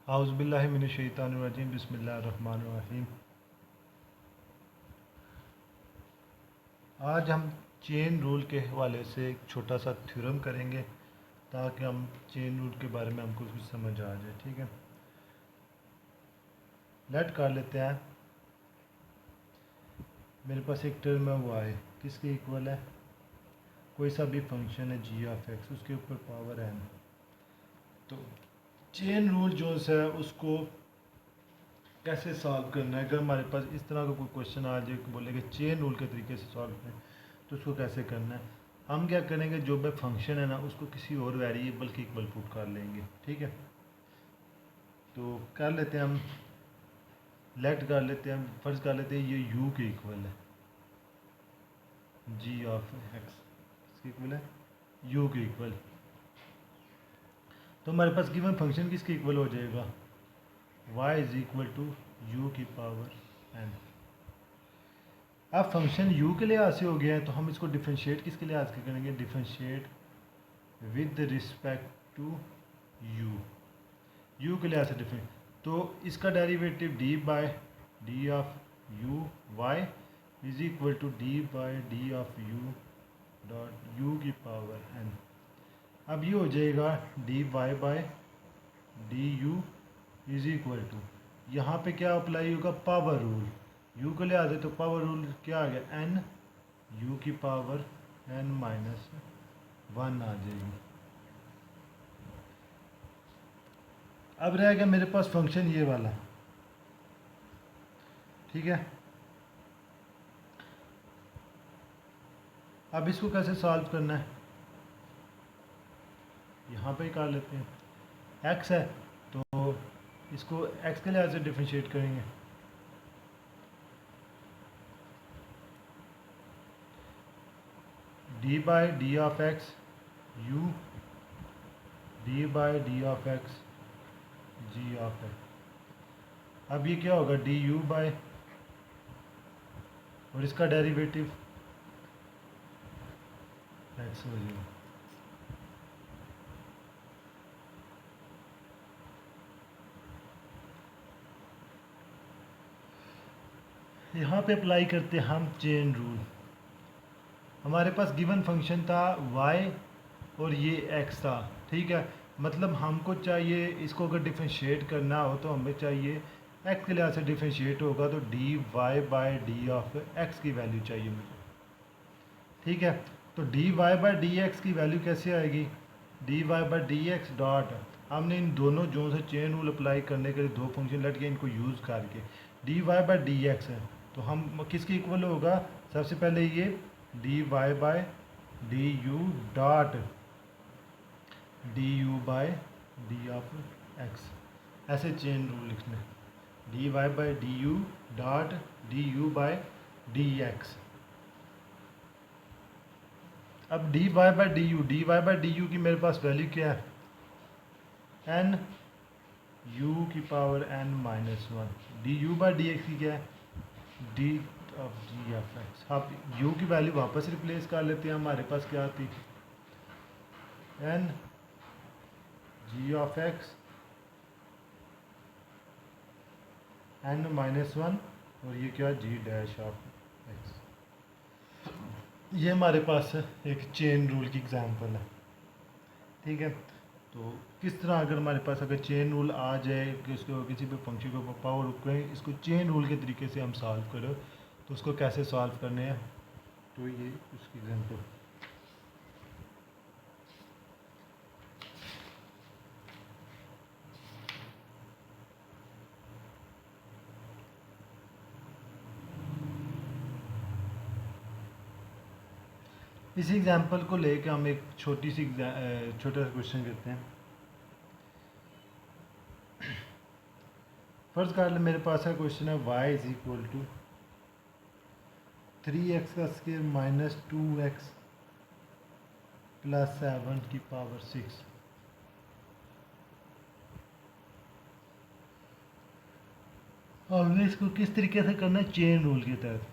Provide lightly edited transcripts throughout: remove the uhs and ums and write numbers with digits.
औज़ुबिल्लाहि मिनश्शैतानिर्रजीम बिस्मिल्लाहिर्रहमानिर्रहीम। आज हम चेन रूल के हवाले से एक छोटा सा थ्योरम करेंगे ताकि हम चेन रूल के बारे में हमको कुछ समझ आ जाए। ठीक है, लेट कर लेते हैं। मेरे पास एक टर्म है वो है किसके इक्वल है, कोई सा भी फंक्शन है जी ऑफ एक्स, उसके ऊपर पावर एन। तो चेन रूल जो है उसको कैसे सॉल्व करना है। अगर हमारे पास इस तरह का कोई क्वेश्चन आ जाए बोले कि चेन रूल के तरीके से सॉल्व करें तो उसको कैसे करना है। हम क्या करेंगे, जो भी फंक्शन है ना उसको किसी और वेरिएबल के इक्वल पुट कर लेंगे। ठीक है, तो कर लेते हैं हम, लेट कर लेते हैं, फर्ज कर लेते हैं ये u के इक्वल है, g ऑफ x किसके इक्वल है, u के इक्वल। तो हमारे पास गिवन फंक्शन किसके इक्वल हो जाएगा, y is equal to u की पावर n। अब फंक्शन u के लिहाज से हो गया है तो हम इसको डिफ्रेंशिएट किसके लिहाज से करेंगे, differentiate with respect to u के लिहाज से डिफरेंट। तो इसका derivative d by D of u y is equal to d by D of u dot u की पावर n। अब ये हो जाएगा dy by D u is equal to, यहाँ पे क्या अप्लाई होगा, पावर रूल। u के लिहाज से तो पावर रूल क्या आ गया, n u की पावर n माइनस 1 आ जाएगी। अब रह गया मेरे पास फंक्शन ये वाला। ठीक है, अब इसको कैसे सॉल्व करना है, यहाँ पे ही कर लेते हैं। x है तो इसको x के लिहाज से डिफ्रेंशिएट करेंगे। d by D of x u, d by D of x g of x. अब ये क्या होगा, डी यू बाय, और इसका डेरिवेटिव x हो जाएगा। यहाँ पे अप्लाई करते हैं हम चेन रूल। हमारे पास गिवन फंक्शन था y और ये x था। ठीक है, मतलब हमको चाहिए इसको अगर डिफ्रेंशिएट करना हो तो हमें चाहिए x के लिहाज से डिफ्रेंशिएट होगा तो d Y by D of x की वैल्यू चाहिए मुझे। ठीक है, तो d Y by D x की वैल्यू कैसे आएगी, d Y by D x dot, हमने इन दोनों जो से चेन रूल अप्लाई करने के लिए दो फंक्शन लट के इनको यूज़ करके D Y by D X है तो हम किसके इक्वल होगा, सबसे पहले ये D Y by D you dot D U by D of X, ऐसे चेन रूल लिखना है, D Y by D you dot D U by D X. अब D Y by D you की मेरे पास वैल्यू क्या है, N U की power N minus 1। D U by D x की क्या है, d of g f x. अब यू की वैल्यू वापस रिप्लेस कर लेते हैं, हमारे पास क्या आती, n g of x n minus 1 और ये क्या, जी डैश ऑफ एक्स। ये हमारे पास एक चेन रूल की एग्जांपल है। ठीक है, तो किस तरह अगर हमारे पास अगर चेन रूल आ जाए कि उसको किसी भी फंक्शन को पावर करें, इसको चेन रूल के तरीके से हम सॉल्व करें तो उसको कैसे सॉल्व करने हैं, तो ये उसकी एग्जांपल। इसी एग्जांपल को लेकर हम एक छोटा सा क्वेश्चन करते हैं। फर्स्ट कर ले मेरे पास है क्वेश्चन है y is equal to 3x का स्क्वायर माइनस 2x प्लस 7 की पावर 6। हमने इसको किस तरीके से करना है, चेन रूल के तहत,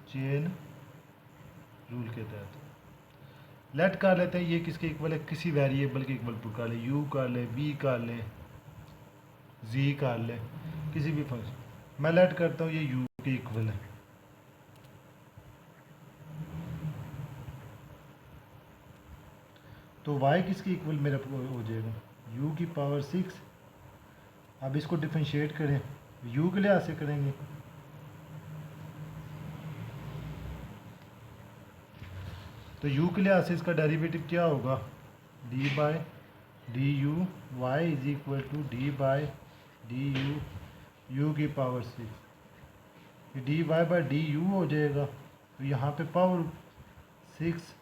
चेन रूल के तहत। लेट कर लेते हैं ये किसके इक्वल है, किसी वेरिएबल के इक्वल पुट कर ले, u कर ले, v कर ले, जी कर ले किसी भी फंक्शन, मैं लेट करता हूँ ये यू के इक्वल है। तो वाई किसके इक्वल मेरा हो जाएगा, यू की पावर 6। अब इसको डिफरेंशिएट करें, यू के लिहाज से करेंगे। तो यू के लिहाज से इसका डेरिवेटिव क्या होगा, d by D u y is equal to d by D u u की पावर 6। ये D y by d u हो जाएगा। तो यहाँ पे पावर 6,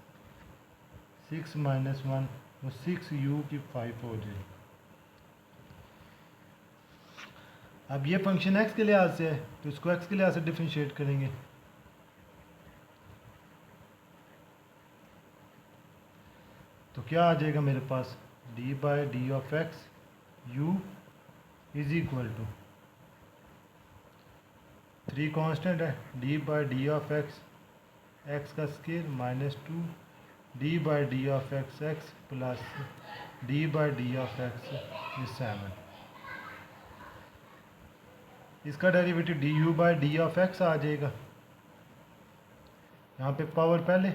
6 माइनस 1 तो 6 यू की 5 हो जाएगी। अब ये फंक्शन एक्स के लिहाज से है तो इसको एक्स के लिहाज से डिफरेंशिएट करेंगे। तो क्या आ जाएगा मेरे पास, D by D of X U is equal to 3 constant है, D by D of X X का square minus 2 D by D of X X plus D by D of x is 7। इसका derivative D you by D of X आ जाएगा। यहाँ पे power पहले,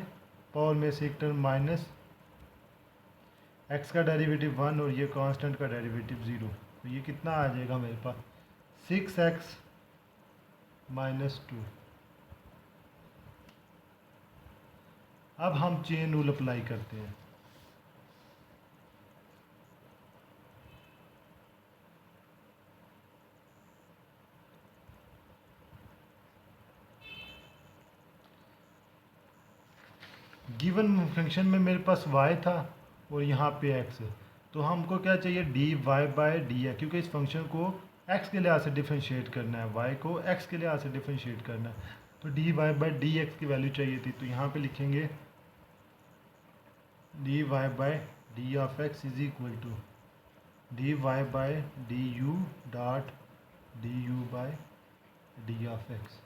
power में से एक टर्म माइनस, एक्स का डेरिवेटिव 1 और ये कांस्टेंट का डेरिवेटिव 0। तो ये कितना आ जाएगा मेरे पास, 6x माइनस 2। अब हम चेन रूल अप्लाई करते हैं। गिवन फंक्शन में मेरे पास y था और यहाँ पे x है, तो हमको क्या चाहिए, डी वाई बाई डी है, क्योंकि इस फंक्शन को x के लिहाज से डिफरेंशिएट करना है, y को x के लिहाज से डिफरेंशिएट करना है। तो d y by d x की वैल्यू चाहिए थी, तो यहाँ पे लिखेंगे d y by D of x is equal to d y by d you dot D you by D of x.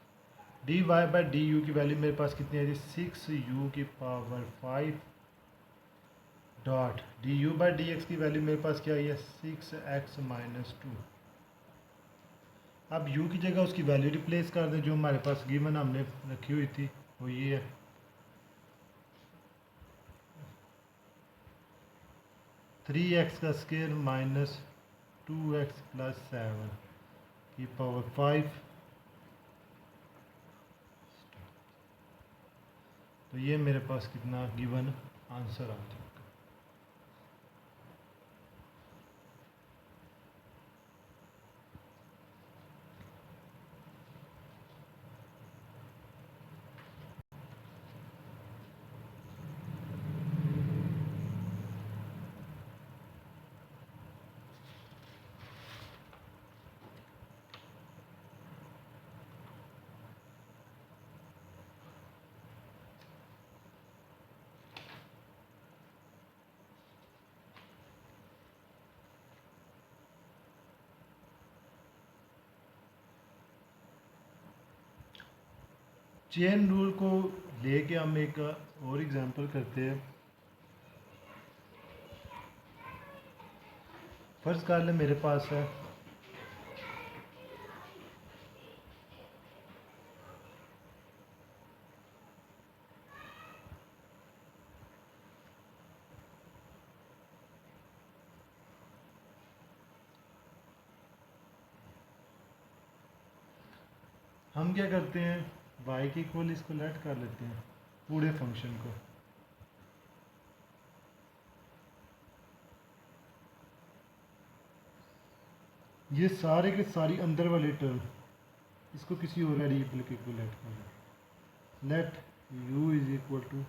D y by d you की value मेरे पास कितनी है, 6 यू की power 5 dot D you by d x की value मेरे पास क्या है, 6x माइनस 2। अब u की जगह उसकी वैल्यू रिप्लेस कर दें जो हमारे पास गिवन हमने रखी हुई थी, वो ये है 3x का स्केयर माइनस 2x प्लस 7 की पावर 5। तो ये मेरे पास कितना गिवन आंसर आ जाएगा। चेन रूल को लेके हम एक और एग्जांपल करते हैं। फर्ज कर ले मेरे पास है हम क्या करते हैं, y के इक्वल इसको लेट कर लेते हैं पूरे फंक्शन को। ये सारे के सारी अंदर वाले टर्म इसको किसी और वेरिएबल के इक्वल लेट कर लें। Let u is equal to,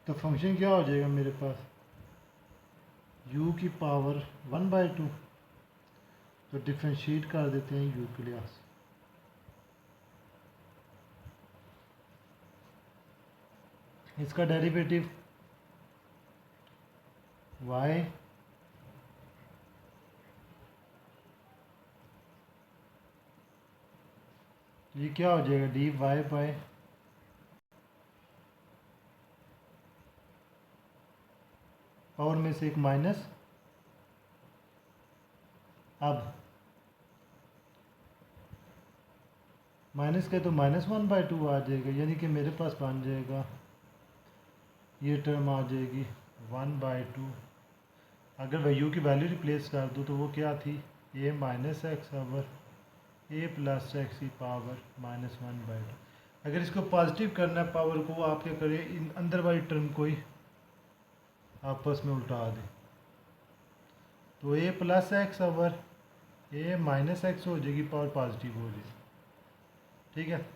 तो फंक्शन क्या हो जाएगा मेरे पास, u की पावर 1/2। तो डिफ्रेंशिएट कर देते हैं u के लिहाज से। इसका डेरिवेटिव y ये क्या हो जाएगा, डी वाई बाय पावर में से एक माइनस, अब माइनस के तो -1/2 आ जाएगा, यानी कि मेरे पास बन जाएगा ये टर्म आ जाएगी 1/2। अगर वैल्यू की वैल्यू रिप्लेस कर दूँ तो वो क्या थी, a minus x over a plus X की पावर -1/2। अगर इसको पॉजिटिव करना है पावर को, आप क्या करें, इन अंदर वाली टर्म को ही आपस में उल्टा दें, तो a plus x over a minus x हो जाएगी, पावर पॉजिटिव हो जाएगी। ठीक है,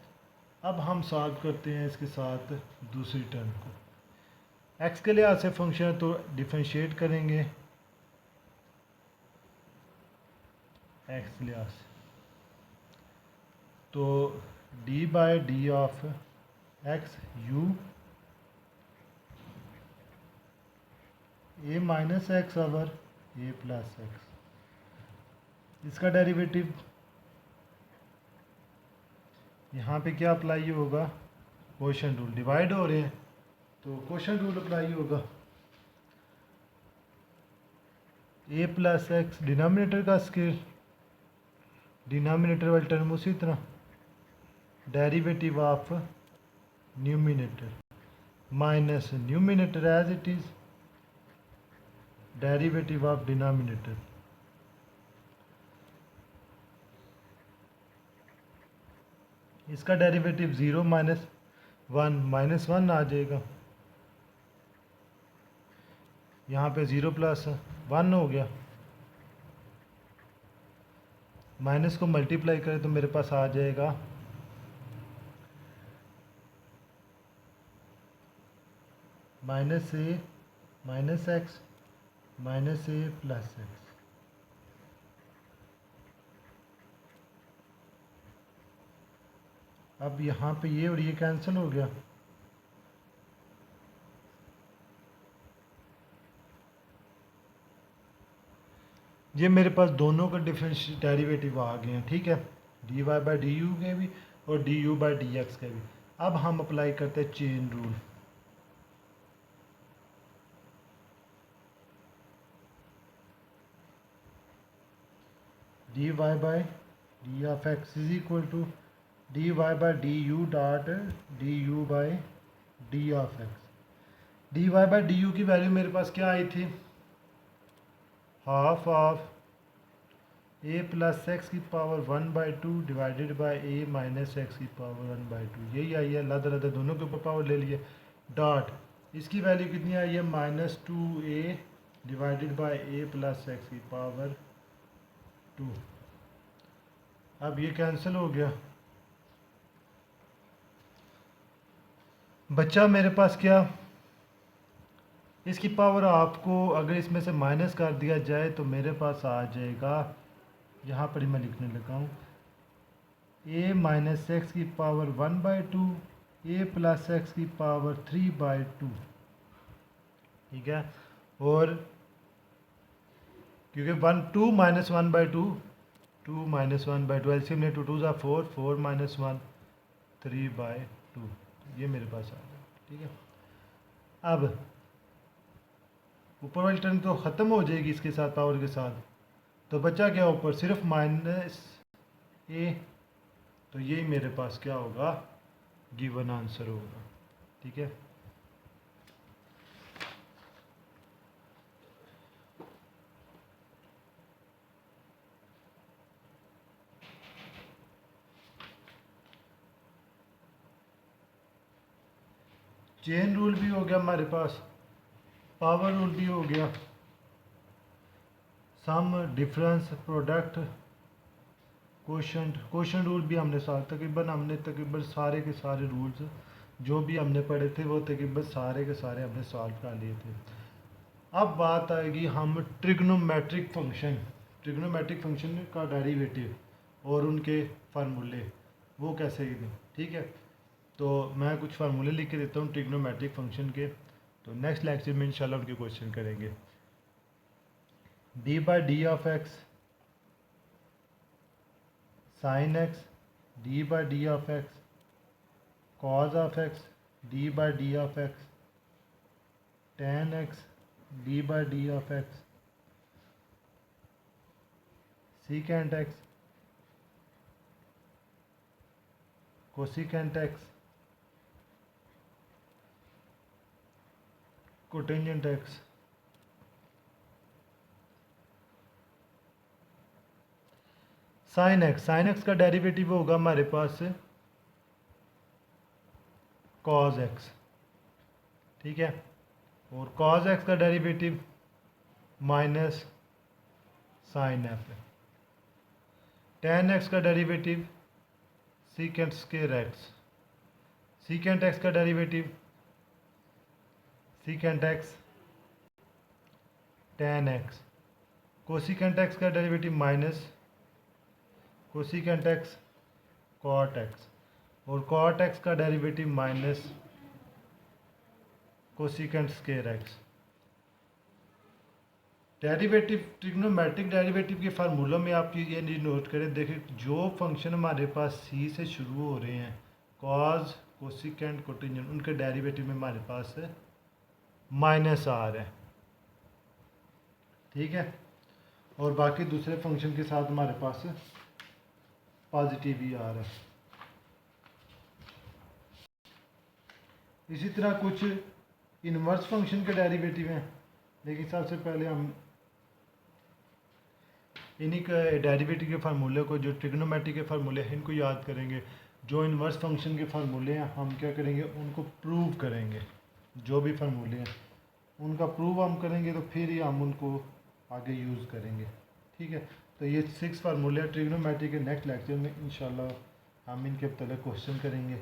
अब हम सॉल्व करते हैं इसके साथ दूसरी टर्म को। x के लिहाज से फंक्शन है तो डिफरेंशिएट करेंगे x के लिहाज से, तो d/d of x u a minus x over a plus x, इसका डेरिवेटिव यहाँ पे क्या अप्लाई होगा, क्वोशंट रूल, डिवाइड हो रहे हैं तो क्वोशंट रूल अप्लाई होगा। a प्लस एक्स डिनोमिनेटर का स्केल, डिनोमिनेटर वाली टर्म उसी तरह, derivative of numerator minus numerator as it is, derivative of denominator. इसका डेरिवेटिव 0 -1 आ जाएगा, यहाँ पे 0 + 1 हो गया, माइनस को मल्टीप्लाई करें तो मेरे पास आ जाएगा -a minus x minus a plus x. अब यहाँ पे ये और ये कैंसिल हो गया, ये मेरे पास दोनों का डिफरेंस डेरिवेटिव आ गए हैं। ठीक है, dy/du के भी और du/dx के भी। अब हम अप्लाई करते हैं chain rule. dy/d of x is equal to dy/du dot du/d of x। dy/du की वैल्यू मेरे पास क्या आई थी, half of a plus X की power 1/2 divided by a minus X की पावर 1/2, यही आई है। अलग अलग दोनों के ऊपर पावर ले लिए, डॉट इसकी वैल्यू कितनी आई है, -2a divided by a plus X की पावर 2। अब ये कैंसिल हो गया, बच्चा मेरे पास क्या, इसकी पावर आपको अगर इसमें से माइनस कर दिया जाए तो मेरे पास आ जाएगा, यहाँ पर ही मैं लिखने लगा हूँ, a माइनस एक्स की पावर 1/2 a प्लस एक्स की पावर 3/2। ठीक है, और क्योंकि 2 - 1/2 2 - 1/2 एलसीएम ने 2 2 ज़ा 4 4 - 1 3/2, ये मेरे पास आ गया। ठीक है, अब ऊपर वाली टर्म तो ख़त्म हो जाएगी इसके साथ, पावर के साथ, तो बचा क्या ऊपर, सिर्फ -a, तो यही मेरे पास क्या होगा, गिवन आंसर होगा। ठीक है, चेन रूल भी हो गया हमारे पास, पावर रूल भी हो गया, sum difference product quotient rule भी हमने तकरीबन सारे के सारे रूल्स जो भी हमने पढ़े थे वो तकरीबन सारे के सारे हमने सॉल्व कर लिए थे। अब बात आएगी हम ट्रिग्नोमेट्रिक फंक्शन का डेरिवेटिव और उनके फार्मूले वो कैसे दें। ठीक है, तो मैं कुछ फार्मूले लिख के देता हूँ ट्रिग्नोमेट्रिक फंक्शन के, तो नेक्स्ट लेक्चर में इंशाल्लाह उनके क्वेश्चन करेंगे। d/d of x sin x, d/d of x cos of x, d/d of x tan x, D by D of X secant X cosecant X cotangent X sine X का derivative होगा हमारे पास cos X, ठीक है। और cos X का derivative minus sine F है। Tan X का derivative secant square X, secant X का derivative secant X tan X, cosecant X का derivative minus cosecant x cot x, और कॉट एक्स का derivative minus cosecant square x. Derivative trigonometric derivative के formula में आप ये note करें, देखिए जो फंक्शन हमारे पास सी से शुरू हो रहे हैं कॉज कोसिकेंट कोटेंजेंट, उनके डेरिवेटिव में हमारे पास माइनस आर है, ठीक है। और बाकी दूसरे फंक्शन के साथ हमारे पास पॉजिटिव ही आ रहा है। इसी तरह कुछ इनवर्स फंक्शन के डेरिवेटिव हैं, लेकिन सबसे पहले हम इन्हीं के डेरिवेटिव के फार्मूले को, जो ट्रिग्नोमेट्रिक के फार्मूले हैं, इनको याद करेंगे। जो इनवर्स फंक्शन के फार्मूले हैं हम क्या करेंगे, उनको प्रूव करेंगे। जो भी फार्मूले हैं उनका प्रूव हम करेंगे, तो फिर ही हम उनको आगे यूज़ करेंगे, ठीक है। तो ये 6 फार्मूले ट्रिग्नोमेट्री के नेक्स्ट लेक्चर में इंशाल्लाह हम इनके मतलब क्वेश्चन करेंगे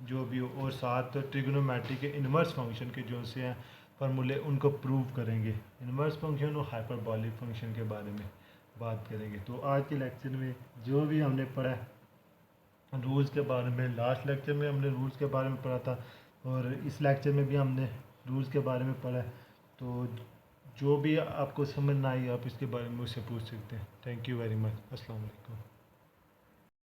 जो भी हो, और साथ ट्रिग्नोमेट्री के इनवर्स फंक्शन के जो से हैं फार्मूले उनको प्रूव करेंगे। इनवर्स फंक्शन और हाइपरबॉलिक फंक्शन के बारे में बात करेंगे। तो आज के लेक्चर में जो भी हमने पढ़ा रूल्स के बारे में, लास्ट लेक्चर में हमने रूल्स के बारे में पढ़ा था और इस लेक्चर में भी हमने रूल्स के बारे में पढ़ा है। तो जो भी आपको समझ ना आई आप इसके बारे में मुझसे पूछ सकते हैं। Thank you very much. अस्सलाम वालेकुम।